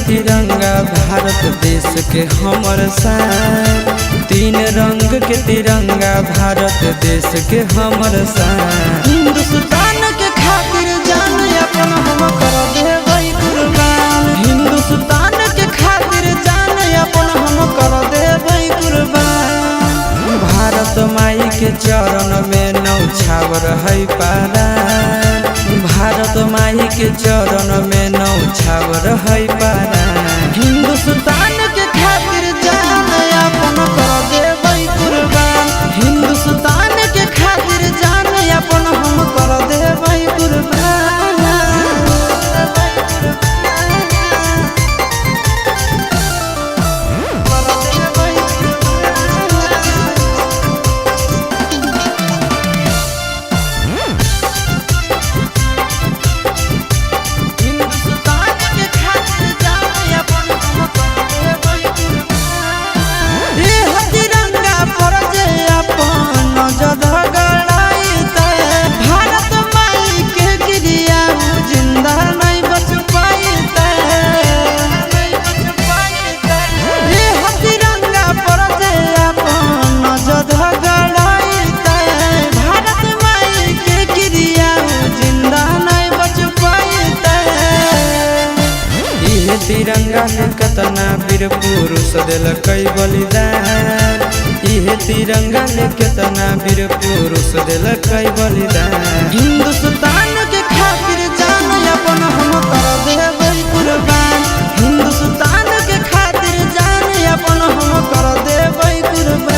तिरंगा भारत देश के हमर शान। तीन रंग के तिरंगा भारत देश के हमर शान। हिंदुस्तान के खातिर जान अपन हम कर देबै कुर्बान। हिंदुस्तान के खातिर जान अपन हम कर देबै कुर्बान। भारत माई के चरण में नौछावर है पारान। भारत माई के चरण में नौछावर है पारान। हिंदुस्तान के खातिर जान अपन कर देबै कुर्बान। हिंदुस्तान के खातिर जान अपन हम कर देबै कुर्बान। तिरंगा में कतना वीर पुरुष दिलकै बलिदान। इहे तिरंगा में कितना वीर पुरुष दिलकै बलिदान। हिंदुस्तान के खातिर जान अपन हम कर देबै कुर्बान। हिंदुस्तान के खातिर जान अपन हम कर देबै कुर्बान।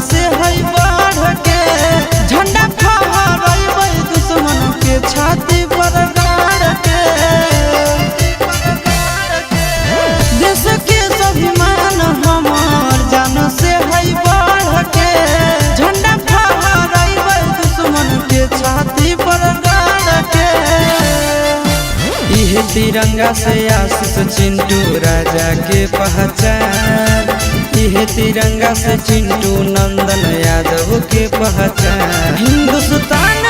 से है बढ़ के झंडा फहराइबै दुश्मन के छाती पर गाड़ के। देश के स्वाभिमान हमार जान से है बढ़ के झंडा फहराइबै दुश्मन के छाती पर गाड़ के। इहे तिरंगा से आशीष चिंटू राजा के पहचान। इहे तिरंगा से चिंटू नंदन यादव के पहचान। हिंदुस्तान